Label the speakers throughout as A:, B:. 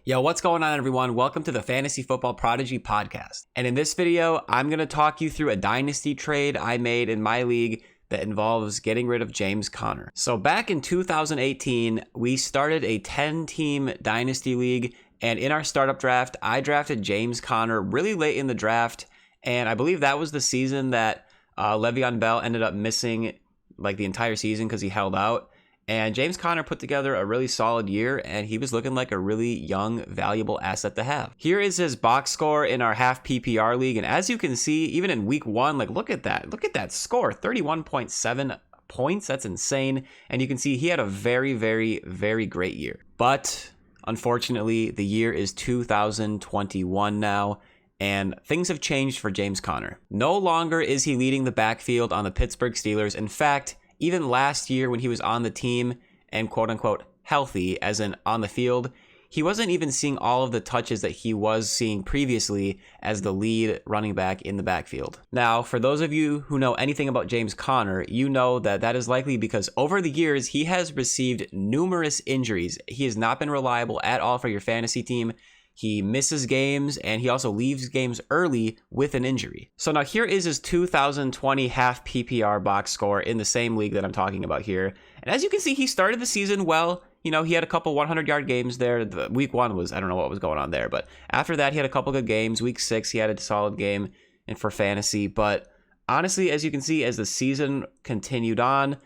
A: Yo, what's going on, everyone? Welcome to the Fantasy Football Prodigy Podcast. And in this video, I'm going to talk you through a dynasty trade I made in my league that involves getting rid of James Conner. So back in 2018, we started a 10-team dynasty league, and in our startup draft, I drafted James Conner really late in the draft, and I believe that was the season that Le'Veon Bell ended up missing like the entire season because he held out. And James Conner put together a really solid year, and he was looking like a really young, valuable asset to have. Here is his box score in our half PPR league, and as you can see, even in week one, like look at that score, 31.7 points. That's insane. And you can see he had a very, very, very great year. But unfortunately, the year is 2021 now, and things have changed for James Conner. No longer is he leading the backfield on the Pittsburgh Steelers. In fact, even last year when he was on the team and quote unquote healthy, as in on the field, he wasn't even seeing all of the touches that he was seeing previously as the lead running back in the backfield. Now, for those of you who know anything about James Conner, you know that that is likely because over the years, he has received numerous injuries. He has not been reliable at all for your fantasy team. He misses games, and he also leaves games early with an injury. So now here is his 2020 half PPR box score in the same league that I'm talking about here. And as you can see, he started the season well. You know, he had a couple 100-yard games there. The week one was, I don't know what was going on there. But after that, he had a couple good games. Week 6, he had a solid game and for fantasy. But honestly, as you can see, as the season continued on,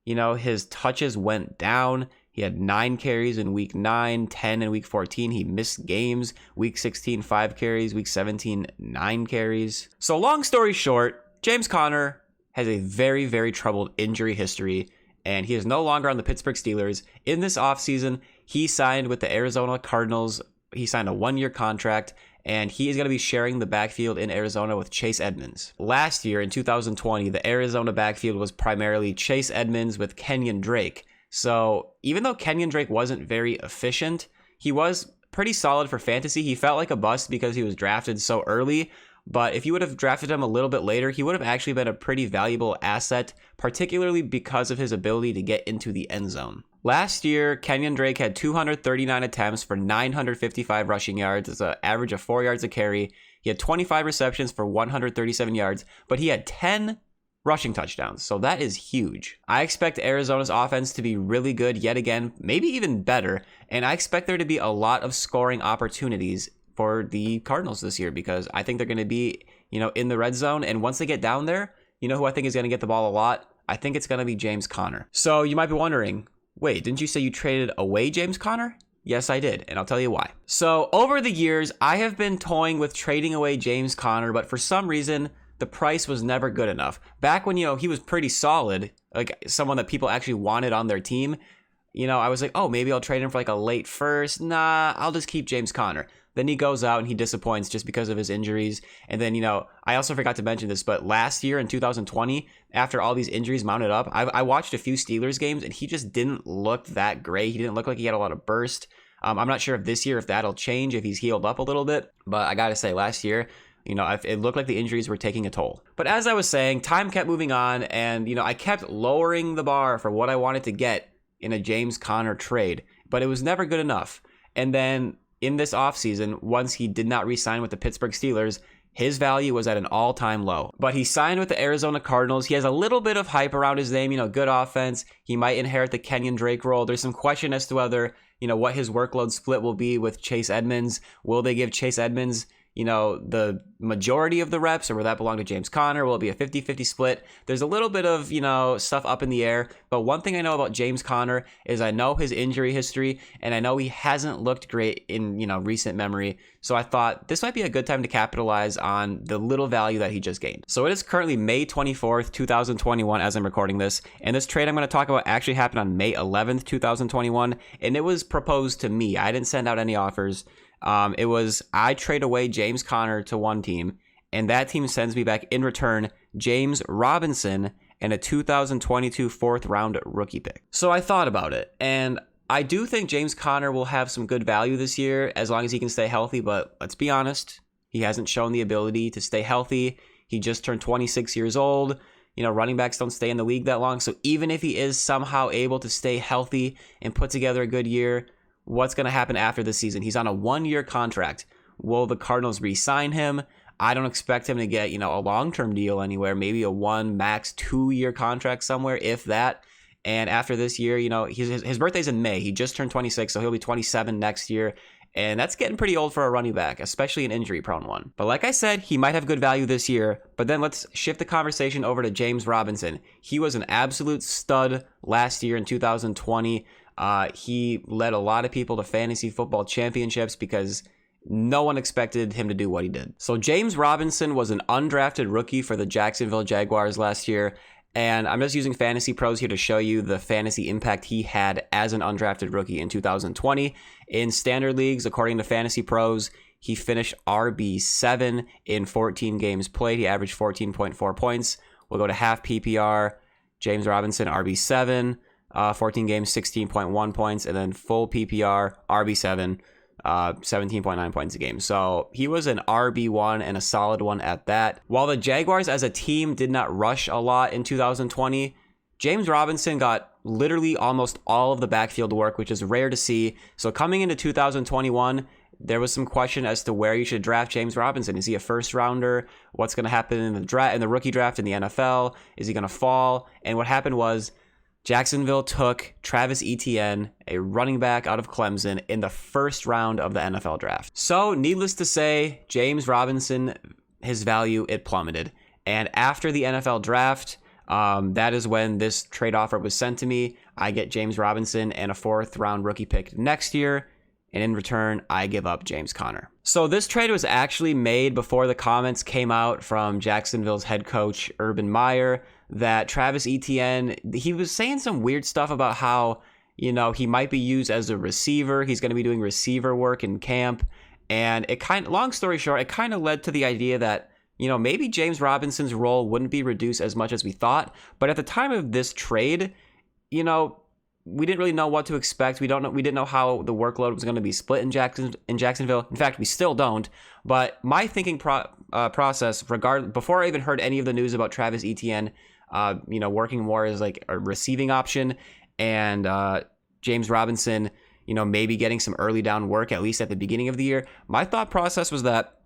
A: you know, his touches went down. He had 9 carries in week 9, 10 in week 14. He missed games. Week 16, 5 carries. Week 17, 9 carries. So long story short, James Conner has a very, very troubled injury history, and he is no longer on the Pittsburgh Steelers. In this offseason, he signed with the Arizona Cardinals. He signed a 1-year contract, and he is going to be sharing the backfield in Arizona with Chase Edmonds. Last year, in 2020, the Arizona backfield was primarily Chase Edmonds with Kenyon Drake. So even though Kenyon Drake wasn't very efficient, he was pretty solid for fantasy. He felt like a bust because he was drafted so early. But if you would have drafted him a little bit later, he would have actually been a pretty valuable asset, particularly because of his ability to get into the end zone. Last year, Kenyon Drake had 239 attempts for 955 rushing yards. It's an average of 4 yards a carry. He had 25 receptions for 137 yards, but he had 10 rushing touchdowns, so that is huge. I expect Arizona's offense to be really good yet again, maybe even better, and I expect there to be a lot of scoring opportunities for the Cardinals this year because I think they're going to be, in the red zone, and once they get down there, you know who I think is going to get the ball a lot? I think it's going to be James Conner. So you might be wondering, wait, didn't you say you traded away James Conner? Yes, I did, and I'll tell you why. So over the years, I have been toying with trading away James Conner, but for some reason, the price was never good enough. Back when, he was pretty solid, like someone that people actually wanted on their team, I was like, oh, maybe I'll trade him for like a late first. Nah, I'll just keep James Conner. Then he goes out and he disappoints just because of his injuries. And then, I also forgot to mention this, but last year in 2020, after all these injuries mounted up, I watched a few Steelers games and he just didn't look that great. He didn't look like he had a lot of burst. I'm not sure if this year, if that'll change, if he's healed up a little bit. But I got to say, last year, it looked like the injuries were taking a toll. But as I was saying, time kept moving on, and, I kept lowering the bar for what I wanted to get in a James Conner trade, but it was never good enough. And then in this offseason, once he did not re-sign with the Pittsburgh Steelers, his value was at an all-time low. But he signed with the Arizona Cardinals. He has a little bit of hype around his name, good offense. He might inherit the Kenyon Drake role. There's some question as to whether, what his workload split will be with Chase Edmonds. Will they give Chase Edmonds the majority of the reps, or will that belong to James Conner? Will it be a 50-50 split? There's a little bit of, stuff up in the air. But one thing I know about James Conner is I know his injury history, and I know he hasn't looked great in, recent memory. So I thought this might be a good time to capitalize on the little value that he just gained. So it is currently May 24th, 2021 as I'm recording this. And this trade I'm going to talk about actually happened on May 11th, 2021. And it was proposed to me. I didn't send out any offers. I trade away James Conner to one team, and that team sends me back in return James Robinson and a 2022 fourth round rookie pick. So I thought about it, and I do think James Conner will have some good value this year as long as he can stay healthy, but let's be honest, he hasn't shown the ability to stay healthy. He just turned 26 years old. Running backs don't stay in the league that long, so even if he is somehow able to stay healthy and put together a good year, what's going to happen after this season. He's on a 1-year contract. Will the Cardinals re-sign him? I don't expect him to get, a long-term deal anywhere, maybe a 1, max 2-year contract somewhere, if that. And after this year, his birthday's in May. He just turned 26, so he'll be 27 next year. And that's getting pretty old for a running back, especially an injury-prone one. But like I said, he might have good value this year. But then let's shift the conversation over to James Robinson. He was an absolute stud last year in 2020. He led a lot of people to fantasy football championships because no one expected him to do what he did. So James Robinson was an undrafted rookie for the Jacksonville Jaguars last year. And I'm just using Fantasy Pros here to show you the fantasy impact he had as an undrafted rookie in 2020. In standard leagues, according to Fantasy Pros, he finished RB7 in 14 games played. He averaged 14.4 points. We'll go to half PPR. James Robinson, RB7, 14 games, 16.1 points. And then full PPR, RB7, 17.9 points a game. So he was an RB1 and a solid one at that. While the Jaguars as a team did not rush a lot in 2020, James Robinson got literally almost all of the backfield work, which is rare to see. So coming into 2021, there was some question as to where you should draft James Robinson. Is he a first rounder? What's going to happen in the rookie draft in the NFL? Is he going to fall? And what happened was Jacksonville took Travis Etienne, a running back out of Clemson, in the first round of the NFL draft. So needless to say, James Robinson, his value, it plummeted. And after the NFL draft, that is when this trade offer was sent to me. I get James Robinson and a 4th round rookie pick next year. And in return, I give up James Conner. So this trade was actually made before the comments came out from Jacksonville's head coach, Urban Meyer, that Travis Etienne, he was saying some weird stuff about how, he might be used as a receiver. He's going to be doing receiver work in camp. And long story short, it kind of led to the idea that, maybe James Robinson's role wouldn't be reduced as much as we thought. But at the time of this trade, we didn't really know what to expect. We didn't know how the workload was going to be split in Jacksonville. In fact, we still don't. But my thinking process, before I even heard any of the news about Travis Etienne, working more as like a receiving option, and James Robinson, maybe getting some early down work at least at the beginning of the year. My thought process was that,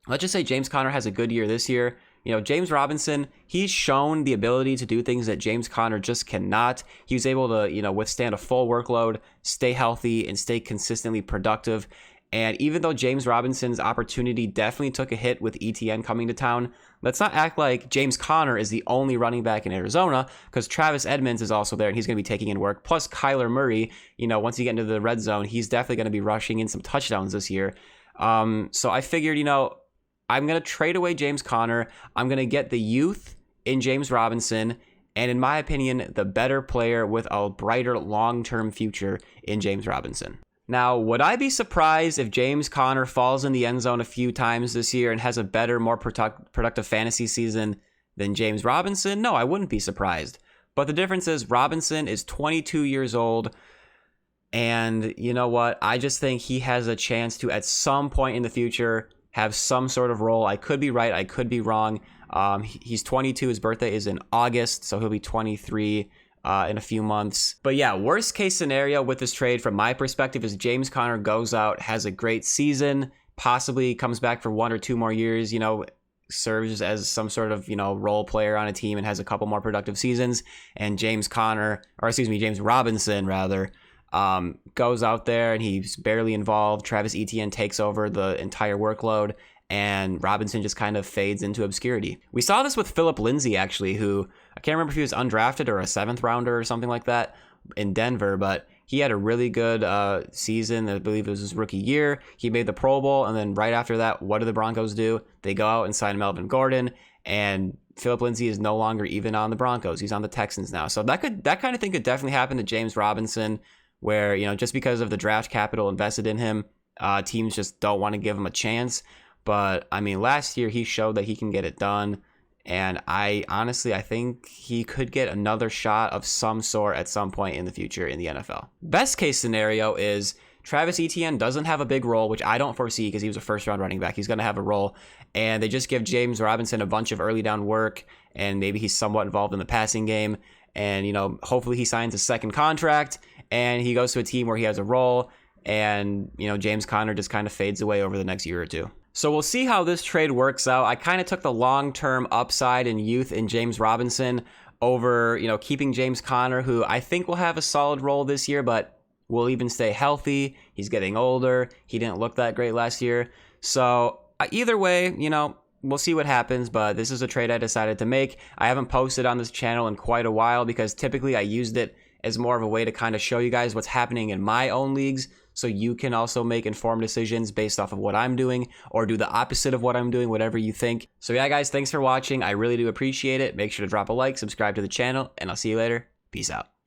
A: let's just say James Conner has a good year this year. James Robinson, he's shown the ability to do things that James Conner just cannot. He was able to, withstand a full workload, stay healthy, and stay consistently productive. And even though James Robinson's opportunity definitely took a hit with Etienne coming to town, let's not act like James Conner is the only running back in Arizona, because Travis Edmonds is also there and he's going to be taking in work. Plus Kyler Murray, once you get into the red zone, he's definitely going to be rushing in some touchdowns this year. So I figured, I'm going to trade away James Conner. I'm going to get the youth in James Robinson. And in my opinion, the better player with a brighter long-term future in James Robinson. Now, would I be surprised if James Conner falls in the end zone a few times this year and has a better, more productive fantasy season than James Robinson? No, I wouldn't be surprised. But the difference is Robinson is 22 years old. And you know what? I just think he has a chance to, at some point in the future, have some sort of role. I could be right. I could be wrong. He's 22. His birthday is in August, so he'll be 23 in a few months. But yeah, worst case scenario with this trade from my perspective is James Conner goes out, has a great season, possibly comes back for 1 or 2 more years, serves as some sort of, role player on a team and has a couple more productive seasons. And James Robinson rather, goes out there and he's barely involved. Travis Etienne takes over the entire workload and Robinson just kind of fades into obscurity. We saw this with Philip Lindsay, actually, who I can't remember if he was undrafted or a 7th rounder or something like that in Denver, but he had a really good season. I believe it was his rookie year. He made the Pro Bowl, and then right after that, what do the Broncos do? They go out and sign Melvin Gordon, and Philip Lindsay is no longer even on the Broncos. He's on the Texans now. So that kind of thing could definitely happen to James Robinson, where, just because of the draft capital invested in him, teams just don't want to give him a chance. But, last year he showed that he can get it done. And I think he could get another shot of some sort at some point in the future in the NFL. Best case scenario is Travis Etienne doesn't have a big role, which I don't foresee because he was a first-round running back. He's going to have a role. And they just give James Robinson a bunch of early down work, and maybe he's somewhat involved in the passing game. And, hopefully he signs a second contract, and he goes to a team where he has a role. and, James Conner just kind of fades away over the next year or two. So we'll see how this trade works out. I kind of took the long-term upside in youth in James Robinson over, keeping James Conner, who I think will have a solid role this year, but will even stay healthy. He's getting older. He didn't look that great last year. So either way, we'll see what happens, but this is a trade I decided to make. I haven't posted on this channel in quite a while because typically I used it as more of a way to kind of show you guys what's happening in my own leagues, so you can also make informed decisions based off of what I'm doing, or do the opposite of what I'm doing, whatever you think. So yeah, guys, thanks for watching. I really do appreciate it. Make sure to drop a like, subscribe to the channel, and I'll see you later. Peace out.